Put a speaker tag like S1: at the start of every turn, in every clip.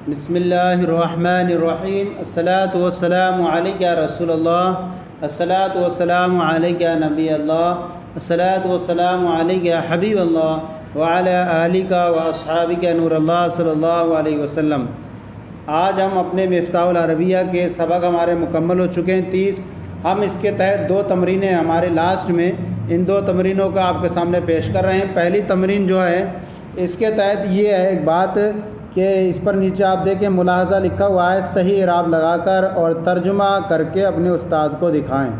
S1: بسم اللہ الرحمن الرحیم الصلاۃ والسلام علیک یا رسول اللہ الصلاۃ والسلام علیک یا نبی اللہ الصلاۃ والسلام علیک یا حبیب اللہ وعلی آلک و اصحابک نور اللہ صلی اللہ علیہ وسلم۔ آج ہم اپنے مفتاح العربیہ کے سبق ہمارے مکمل ہو چکے ہیں 30۔ ہم اس کے تحت 2 تمرینیں ہمارے لاسٹ میں ان 2 تمرینوں کا آپ کے سامنے پیش کر رہے ہیں۔ پہلی تمرین جو ہے اس کے تحت یہ ہے ایک بات کہ اس پر نیچے آپ دیکھیں ملاحظہ لکھا ہوا ہے، صحیح اعراب لگا کر اور ترجمہ کر کے اپنے استاد کو دکھائیں۔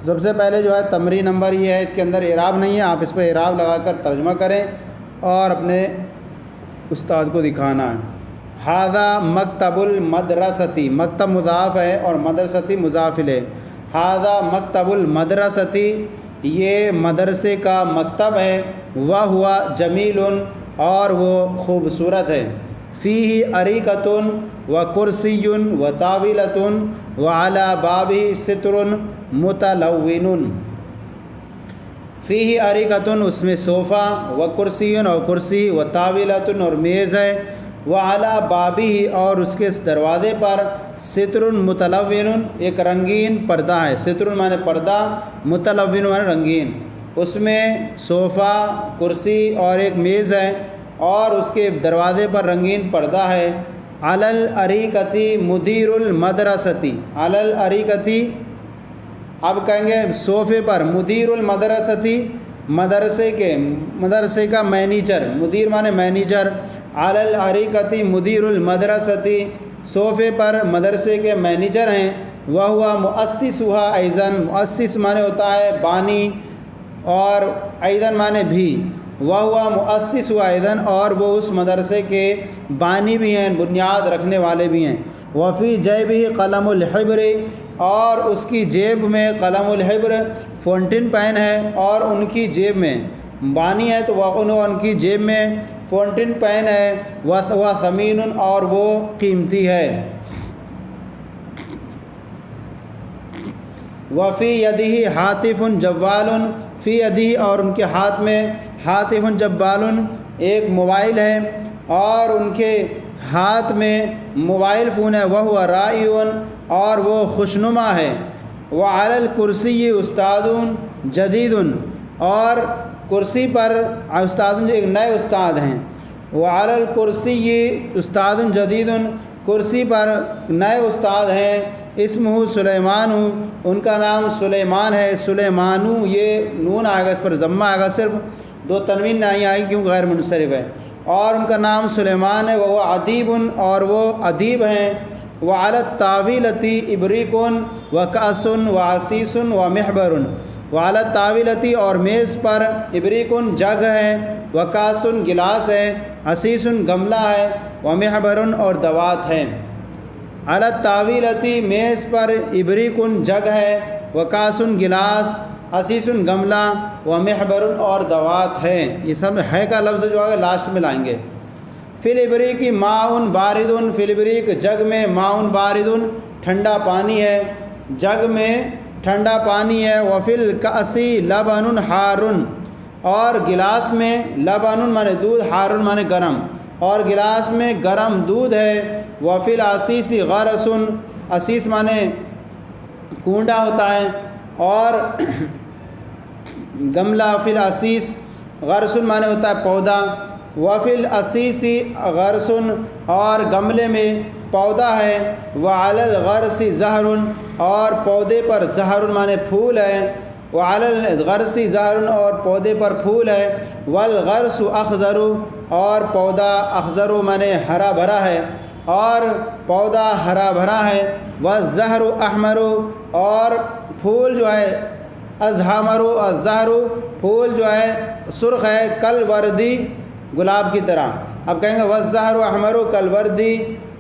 S1: سب سے پہلے جو ہے تمرین نمبر یہ ہے، اس کے اندر اعراب نہیں ہے، آپ اس پہ اعراب لگا کر ترجمہ کریں اور اپنے استاد کو دکھانا ہے۔ ھذا مکتب المدرستی، مکتب مضاف ہے اور مدرستی مضاف الیہ۔ ھذا مکتب المدرستی، یہ مدرسے کا مکتب ہے۔ وہو جمیل، اور وہ خوبصورت ہے۔ فیہ اریکۃ و کرسی و طاولۃ وعلی بابہ ستر متلون۔ فیہ اریکۃ، اس میں صوفہ، و کرسی اور کرسی، و طاولۃ اور میز ہے، وعلی بابہ اور اس کے دروازے پر ستر متلون، ایک رنگین پردہ ہے۔ ستر معنی پردہ، متلون معنی رنگین۔ اس میں صوفہ، کرسی اور ایک میز ہے اور اس کے دروازے پر رنگین پردہ ہے۔ علی الاریکۃ مدیر المدرستی، علی الاریکۃ، اب کہیں گے صوفے پر، مدیر المدرستی، مدرسے کا مینیجر، مدیر معنی مینیجر۔ علی الاریکۃ مدیر المدرستی، صوفے پر مدرسے کے مینیجر ہیں۔ وہو مؤسسھا ایضا، مؤسس معنی ہوتا ہے بانی، اور ایضا معنی بھی۔ وہو مؤسسھا ایضا، اور وہ اس مدرسے کے بانی بھی ہیں، بنیاد رکھنے والے بھی ہیں۔ وفی جیبہ قلم الحبر، اور اس کی جیب میں قلم الحبر فونٹن پین ہے، اور ان کی جیب میں بانی ہے تو وہ ان کی جیب میں فونٹن پین ہے۔ وہ ثمین، اور وہ قیمتی ہے۔ وفی یدہ ہاتف جوال، فی یدہ، اور ان کے ہاتھ میں ہاتف جوال، ایک موبائل ہے اور ان کے ہاتھ میں موبائل فون ہے۔ وہو رائی، اور وہ خوشنما ہے۔ وعلی الکرسی استاد جدید، اور کرسی پر استاد جو ایک نئے استاد ہیں۔ وعلی الکرسی استاد جدید، کرسی پر نئے استاد ہیں۔ اسمہ سلیمان، ان کا نام سلیمان ہے۔ سلیمانو، یہ نون آئے گا، اس پر ضمہ آئے گا، صرف 2 تنوین نہیں آئی کیوں غیر منصرف ہے، اور ان کا نام سلیمان ہے۔ وہ ادیب، اور وہ ادیب ہیں۔ وعلی الطاولۃ ابریق و کأس و عصیص و محبر، وعلی الطاولۃ، اور میز پر ابریق جگ ہے، و کأس گلاس ہے، عصیص گملہ ہے، و محبر اور دوات ہے۔ علی الطاولۃ، میز پر ابریق جگ ہے، و کأس گلاس، عصیص گملہ، و محبر اور دوات ہے۔ یہ سب ہے کا لفظ جو ہے لاسٹ میں لائیں گے۔ فی الابریق ماء بارد، فی الابریق جگ میں ماء بارد، ٹھنڈا پانی ہے، جگ میں ٹھنڈا پانی ہے۔ وفی الکأس لبن حار، اور گلاس میں لبن مانے دودھ، حار مانے گرم، اور گلاس میں گرم دودھ ہے۔ وفی العصیص غرس، عصیص مانے کونڈا ہوتا ہے، اور گملہ، فی العصیص غرس مانے ہوتا ہے پودا۔ وفی العصیص غرس، اور گملے میں پودا ہے۔ وعلی الغرس زہر، اور پودے پر زہر مانے پھول ہے۔ وعلی الغرس زہر، اور پودے پر پھول ہے۔ والغرس اخضر، اور پودا اخضر مانے ہرا بھرا ہے، اور پودا ہرا بھرا ہے۔ والزہر احمر، اور پھول جو ہے ازحمر، الزہر پھول جو ہے سرخ ہے، کالوردی گلاب کی طرح۔ اب کہیں گے والزہر احمر کالوردی،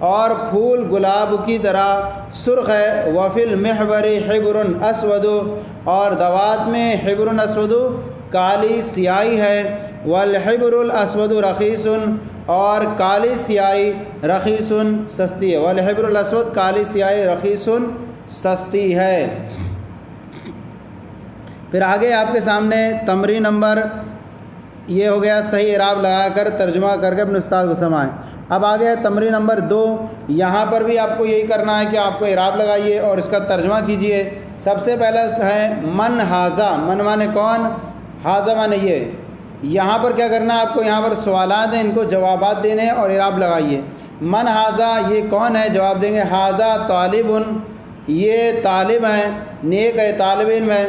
S1: اور پھول گلاب کی طرح سرخ ہے۔ وفی المحبر حبر اسود، اور دوات میں حبر اسود کالی سیاہی ہے۔ والحبر الاسود رخیص، اور کالی سیاہی رخیص سستی ہے۔ والحبر الاسود، کالی سیاہی رخیص سستی ہے۔ پھر آگے آپ کے سامنے تمرین نمبر یہ ہو گیا صحیح اعراب لگا کر ترجمہ کر کے اپنے استاد کو سمجھائیں۔ اب آگے تمرین نمبر 2، یہاں پر بھی آپ کو یہی کرنا ہے کہ آپ کو اعراب لگائیے اور اس کا ترجمہ کیجئے۔ سب سے پہلا ہے من ھذا، من مانے کون، ھذا مانے یہ۔ یہاں پر کیا کرنا ہے آپ کو، یہاں پر سوالات ہیں، ان کو جوابات دینے ہیں اور اعراب لگائیے۔ من ھذا، یہ کون ہے، جواب دیں گے ھذا طالب، یہ طالب ہیں، نیک ہے، طالب علم ہے۔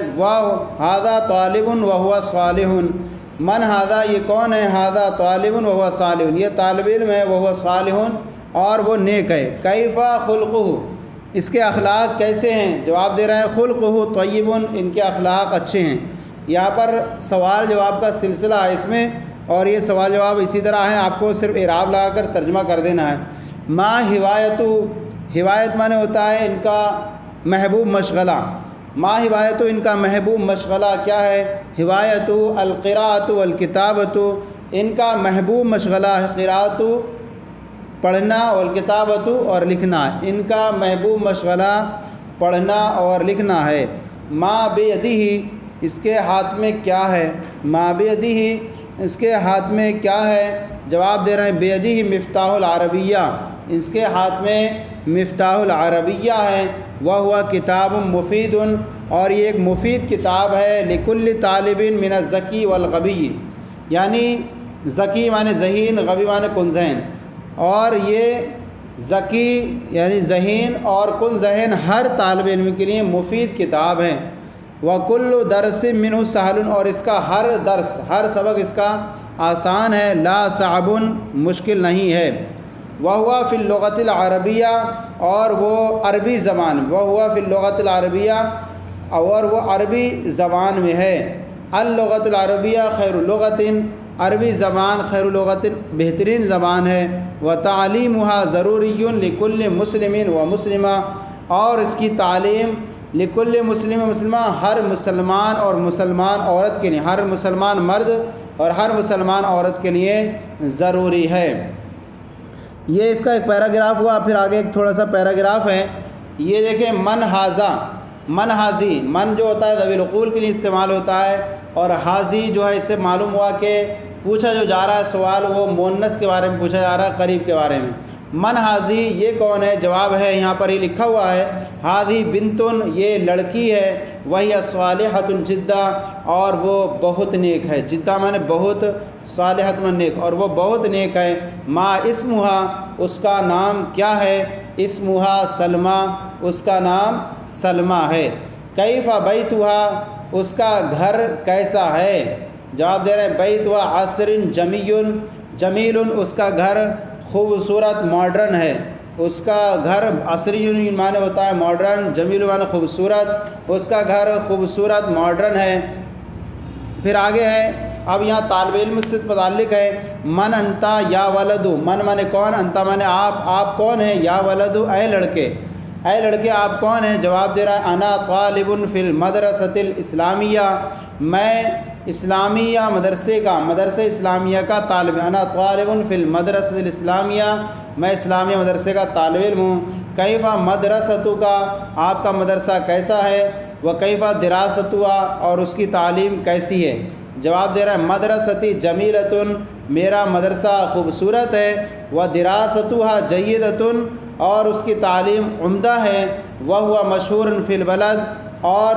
S1: ھذا طالب وہو صالح، من ھذا، یہ کون ہے، ھذا طالب وہو صالح، یہ طالب علم ہے، وہو صالح، اور وہ نیک ہے۔ کیف خلقہ، اس کے اخلاق کیسے ہیں، جواب دے رہے ہیں خلقہ طیب، ان کے اخلاق اچھے ہیں۔ یہاں پر سوال جواب کا سلسلہ ہے اس میں، اور یہ سوال جواب اسی طرح ہے، آپ کو صرف اعراب لگا کر ترجمہ کر دینا ہے۔ ما ہوایت، ہوایت مانے ہوتا ہے ان کا محبوب مشغلہ، ما ہوایت ان کا محبوب مشغلہ کیا ہے، ہوایت القراءۃ والکتابۃ، ان کا محبوب مشغلہ ہے قراءۃ پڑھنا، والکتابۃ اور لکھنا، ان کا محبوب مشغلہ پڑھنا اور لکھنا ہے۔ ما بیدہ، اس کے ہاتھ میں کیا ہے، ما بیدہ، اس کے ہاتھ میں کیا ہے، جواب دے رہے ہیں بیدہ مفتاح العربیہ، اس کے ہاتھ میں مفتاح العربیہ ہے۔ وہو کتاب مفید، اور یہ ایک مفید کتاب ہے، لکل طالب من الذکی والغبی، یعنی ذکی مانے ذہین، غبی مانے کن ذہن، اور یہ ذکی یعنی ذہین اور کن ذہن ہر طالب علم کے لیے مفید کتاب ہے۔ وَكُلُّ دَرْسٍ مِّنْهُ سَهْلٌ، اور اس کا ہر درس، ہر سبق اس کا آسان ہے، لا صعب، مشکل نہیں ہے۔ وَهُوَ فِي اللغة العربية، اور وہ عربی زبان، وَهُوَ فِي اللغة العربية، اور وہ عربی زبان میں ہے۔ اللغة العربية خیر اللغة، عربی زبان خیر اللغة بہترین زبان ہے۔ وَتَعْلِيمُهَا ضَرُورِيٌّ لِكُلِّ مُسْلِمٍ وَمُسْلِمَةٍ، اور اس کی تعلیم لکل مسلم مسلمہ، ہر مسلمان اور مسلمان عورت کے لیے، ہر مسلمان مرد اور ہر مسلمان عورت کے لیے ضروری ہے۔ یہ اس کا ایک پیراگراف ہوا، پھر آگے ایک تھوڑا سا پیراگراف ہے، یہ دیکھیں من ھذا، من حاضی، من جو ہوتا ہے ذوی العقول کے لیے استعمال ہوتا ہے، اور حاضی جو ہے اس سے معلوم ہوا کہ پوچھا جو جا رہا ہے سوال وہ مؤنث کے بارے میں پوچھا جا رہا ہے، قریب کے بارے میں۔ من حاضی، یہ کون ہے، جواب ہے یہاں پر ہی لکھا ہوا ہے، حاضی بنتن، یہ لڑکی ہے، وہی صالحۃ جدہ، اور وہ بہت نیک ہے، جدہ مانے بہت، صالحۃ مانے نیک، اور وہ بہت نیک ہے۔ ما اسمہا، اس کا نام کیا ہے، اسمہا سلمہ، اس کا نام سلمہ ہے۔ کیف بیتہا، اس کا گھر کیسا ہے، جواب دے رہے ہیں بیتہا عصر جمیل، اس کا گھر خوبصورت ماڈرن ہے، اس کا گھر عصری معنی ہوتا ہے ماڈرن، جمیل معنی خوبصورت، اس کا گھر خوبصورت ماڈرن ہے۔ پھر آگے ہے، اب یہاں طالب علم سے متعلق ہے، من انتا یا ولد، من مانے کون، انتا مانے آپ کون ہیں، یا ولد اے لڑکے، اے لڑکے آپ کون ہیں، جواب دے رہا ہے انا طالب فی المدرسۃ الاسلامیہ، میں اسلامیہ مدرسے اسلامیہ کا طالب، انا طالب فی المدرسۃ الاسلامیہ، میں اسلامیہ مدرسے کا طالب علم ہوں۔ کیفا مدرسۃ کا، آپ کا مدرسہ کیسا ہے، و کیفا دراستہ، اور اس کی تعلیم کیسی ہے، جواب دے رہا ہے مدرستی جمیلۃ، میرا مدرسہ خوبصورت ہے، و دراستہ جیدۃ، اور اس کی تعلیم عمدہ ہے، وہ مشہور فی البلد، اور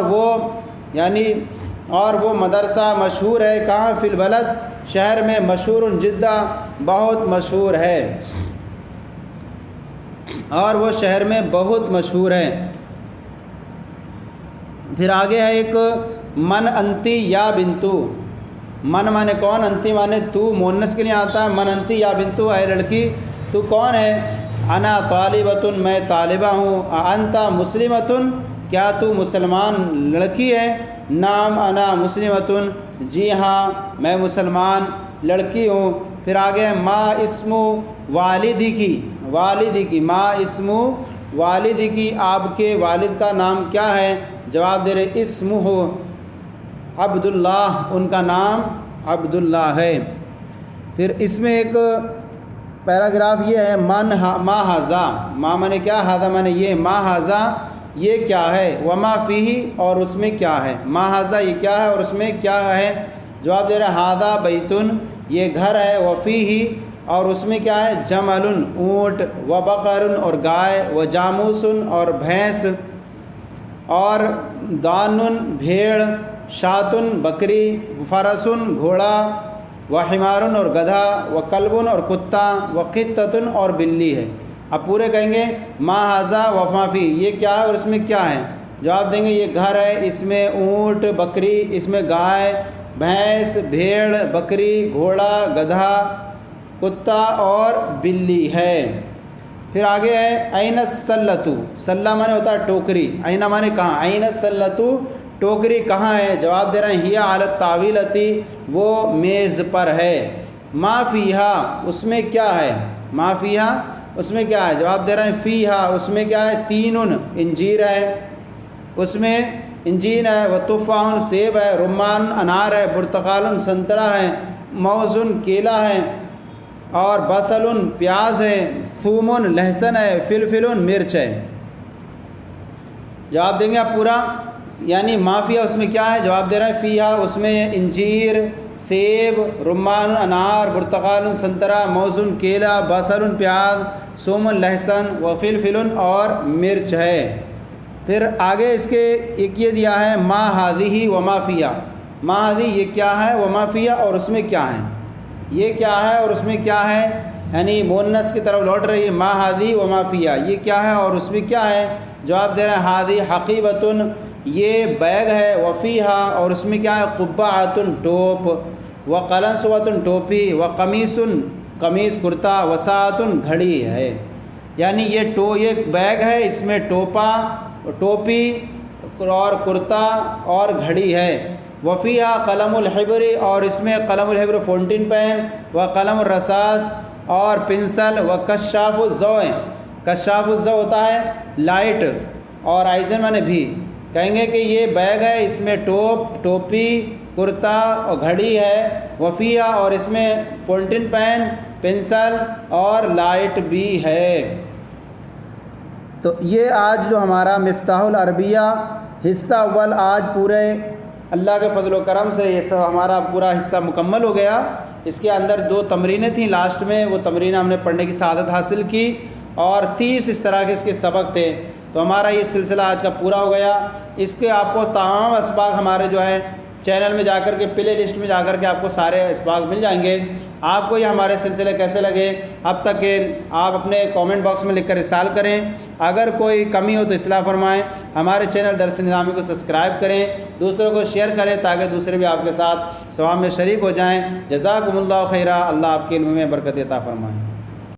S1: وہ مدرسہ مشہور ہے کہاں، فی البلد، شہر میں، مشہور جدہ، بہت مشہور ہے، اور وہ شہر میں بہت مشہور ہے۔ پھر آگے ہے ایک من انتی یا بنتو، من مانے کون، انتی مانے تو، مؤنث کے لیے آتا ہے، من انتی یا بنتو، اے لڑکی تو کون ہے، انا طالبۃ، میں طالبہ ہوں، انت مسلمۃ، کیا تو مسلمان لڑکی ہے، نعم انا مسلمۃ، جی ہاں میں مسلمان لڑکی ہوں۔ پھر آگے ما اسم والدی کی، ما اسم والدی کی، آپ کے والد کا نام کیا ہے، جواب دے رہے اسمہ عبداللہ، ان کا نام عبداللہ ہے۔ پھر اس میں ایک پیراگراف یہ ہے، ما ھذا، ما مانے کیا، ھذا مانے یہ، ما ھذا یہ کیا ہے، وما فیہ، اور اس میں کیا ہے، ما ھذا یہ کیا ہے اور اس میں کیا ہے۔ جواب دے رہے ہیں ہاذا بیتن، یہ گھر ہے، وفیہ اور اس میں کیا ہے، جمل اونٹ، و بقر اور گائے، و جاموس اور بھینس، اور دان بھیڑ، شاتن بکری، فرس گھوڑا، و حمار اور گدھا، و کلب اور کتا، و قطۃ اور بلی ہے۔ اب پورے کہیں گے ما ھذا و ما فی، یہ کیا ہے اور اس میں کیا ہے؟ جواب دیں گے یہ گھر ہے، اس میں اونٹ بکری، اس میں گائے بھینس بھیڑ بکری گھوڑا گدھا کتا اور بلی ہے۔ پھر آگے ہے این السلۃ، سلہ مانے ہوتا ہے ٹوکری، اینا مانے کہاں، این السلۃ ٹوکری کہاں ہے؟ جواب دے رہے ہیں ہی علی الطاولۃ، وہ میز پر ہے، ما فیہا اس میں کیا ہے، ما فیہا اس میں کیا ہے؟ جواب دے رہے ہیں فیہا اس میں کیا ہے، تین انجیر ہے، اس میں انجیر ہے، و تفاح سیب ہے، رمان انار ہے، برتقال سنترا ہے، موز کیلا ہے، اور بصل پیاز ہے، ثوم لہسن ہے، فلفل مرچ ہے۔ جواب دیں گے آپ پورا، یعنی مافیا اس میں کیا ہے؟ جواب دے رہے ہیں فیہا اس میں انجیر سیب رمان انار برتقال سنترا موزن کیلا بصل پیاز ثوم لہسن و فلفل اور مرچ ہے۔ پھر آگے اس کے ایک یہ دیا ہے ما ھذہ و ما فیہا، ما ھذہ یہ کیا ہے، و ما فیہا اور اس میں کیا ہے، یہ کیا ہے اور اس میں کیا ہے، یعنی مؤنث کی طرف لوٹ رہی ہے، ما ھذہ و ما فیہا یہ کیا ہے اور اس میں کیا ہے؟ جواب دے رہے ہیں ھذہ حقیبۃ یہ بیگ ہے، و فیہا اور اس میں کیا ہے، قبعۃ ٹوپ، و قلنسوۃ ٹوپی، و قمیص قمیص کرتا، و ساعۃ گھڑی ہے۔ یعنی یہ بیگ ہے، اس میں ٹوپی اور کرتا اور گھڑی ہے، وفیہا قلم الحبر اور اس میں قلم الحبر فونٹین پین، و قلم الرصاص اور پنسل، و کشاف الضوء کشاف الضوء ہوتا ہے لائٹ، اور آئزن مانے بھی، کہیں گے کہ یہ بیگ ہے، اس میں ٹوپی کرتا اور گھڑی ہے، وفیہا اور اس میں فونٹین پین پنسل اور لائٹ بھی ہے۔ تو یہ آج جو ہمارا مفتاح العربیہ حصہ اول آج پورے اللہ کے فضل و کرم سے یہ سب ہمارا پورا حصہ مکمل ہو گیا۔ اس کے اندر 2 تمرینیں تھیں، لاسٹ میں وہ تمرینیں ہم نے پڑھنے کی سعادت حاصل کی، اور 30 اس طرح کے اس کے سبق تھے۔ تو ہمارا یہ سلسلہ آج کا پورا ہو گیا۔ اس کے آپ کو تمام اسباق ہمارے جو ہیں چینل میں جا کر کے پلے لسٹ میں جا کر کے آپ کو سارے اسباق مل جائیں گے۔ آپ کو یہ ہمارے سلسلے کیسے لگے اب تک کے آپ اپنے کامنٹ باکس میں لکھ کر ارسال کریں۔ اگر کوئی کمی ہو تو اصلاح فرمائیں۔ ہمارے چینل درس نظامی کو سبسکرائب کریں، دوسروں کو شیئر کریں تاکہ دوسرے بھی آپ کے ساتھ ثواب میں شریک ہو جائیں۔ جزاکم اللہ خیرہ، اللہ آپ کے علم میں برکت عطا فرمائیں۔